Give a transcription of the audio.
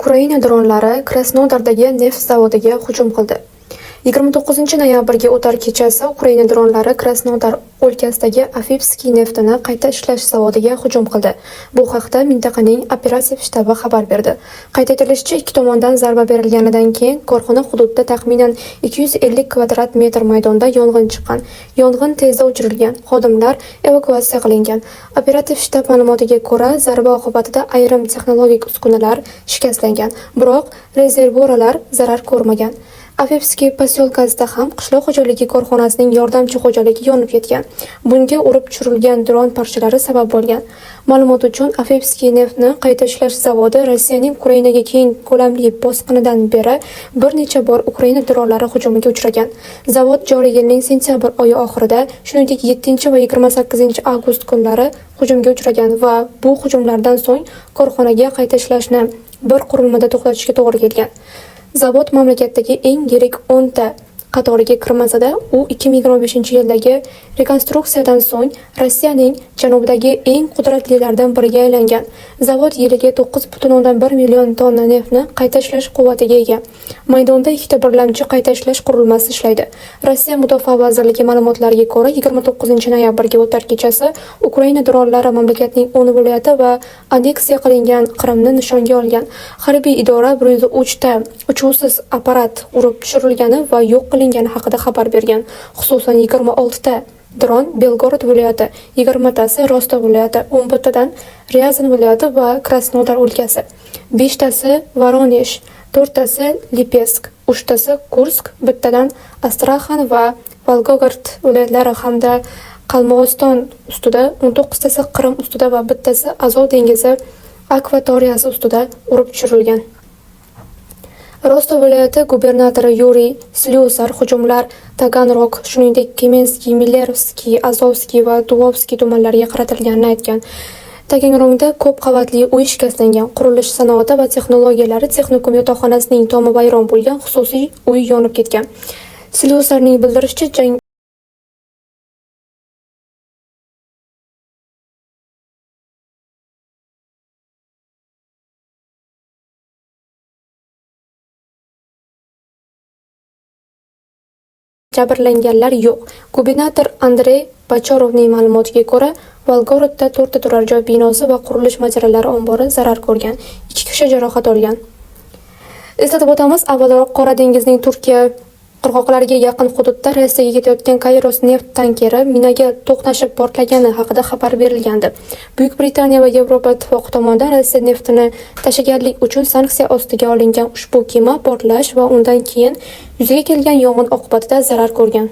Ukraina dronlari Krasnodardagi neft zavodiga hujum qildi. 29 noyabrga o'tar kechasi Ukraina dronlari Krasnodar o'lkasidagi Afipskiy neftini qayta ishlash zavodiga hujum qildi. Bu haqda mintaqaning operativ shtabi xabar berdi. Qayd etilishicha, ikki tomondan zarba berilganidan keyin korxona hududida taxminan 250 kvadrat metr maydonda yong'in chiqqan. Yong'in tezda o'chirilgan, xodimlar evakuatsiya qilingan. Operativ shtab ma'lumotiga ko'ra, zarba oqibatida ayrim texnologik uskunalar shikastlangan, biroq rezervuarlar zarar ko'rmagan. Afipskiy posyolkasida ham qishloq xo'jaligi korxonasining yordamchi xo'jaligi yonib ketgan. Bunga urib tushirilgan dron parchalari sabab bo'lgan. Ma'lumot uchun, Afipskiy neftni qayta ishlash zavodi Rossiyaning Ukrainaga keng ko'lamli bosqinidan beri bir necha bor Ukraina dronlari hujumiga uchragan. Zavod joriy yilning sentyabr oyi oxirida, shuningdek 7 va 28 avgust kunlari hujumga uchragan va bu hujumlardan so'ng korxonaga qayta ishlashni bir qurilmada to'xtatishga to'g'ri kelgan. Zavod mamlakatdagi eng yirik 10 ta qatoriga kirmasa-da, u 2025-yildagi rekonstruksiyadan so'ng Rossiyaning janubidagi eng qudratlilardan biriga aylangan. Zavod yiliga 9,1 million tonna neftni qayta ishlash quvvatiga ega. Maydonda ikkita birlamchi qayta ishlash qurilmasi ishlaydi. Rossiya Mudofaa vazirligi ma'lumotlariga ko'ra, 29 noyabrga o'tar kechasi Ukraina dronlari mamlakatning 10 viloyati va anneksiya qilingan Qrimni nishonga olgan. Harbiy idora 103 ta uchuvsiz apparat urib tushirilgani va yo'q qilingani haqida xabar bergan. Xususan 26 ta dron Belgorod viloyati, 20 tasi Rostov viloyati, 11 tadan Ryazan viloyati va Krasnodar o'lkasi, 5 tasi Voronej, 4 tasi Lipetsk, 3 tasi Kursk, bittadan Astraxan va Volgograd viloyatlari hamda Qalmog'iston ustida, 19 tasi Qrim ustida va bittasi Azov dengizi akvatoriyasi ustida urib tushirilgan. Rostov viloyati gubernatori Yuriy Slyusar hujumlar Taganrog, shuningdek Kemenskiy, Milerovskiy, Azovskiy va Duvovskiy tumanlariga qaratilganini aytgan. Taganrogda ko'p qavatli uy shikastlangan, qurilish sanoati va texnologiyalari texnikum yotoqxonasining tomi vayron bo'lgan, xususiy uy yonib ketgan. Slyusarning bildirishicha, jabrlanganlar yo'q. Gubernator Andrey Bachorovning ma'lumotiga ko'ra, Volgorodda 4 ta turar joy binosi va qurilish materiallari ombori zarar ko'rgan. 2 kishi jarohat olgan. Eslatib o'tamiz, avvalroq Qora dengizning Turkiya qirg'oqlariga yaqin hududda Rossiyaga ketayotgan Kairos neft tankeri minaga to'qnashib portlagani haqida xabar berilgandi. Buyuk Britaniya va Yevropa ittifoqi tomonidan Rossiya neftini tashiganlik uchun sanksiya ostiga olingan ushbu kema portlash va undan keyin yuzaga kelgan yong'in oqibatida zarar ko'rgan.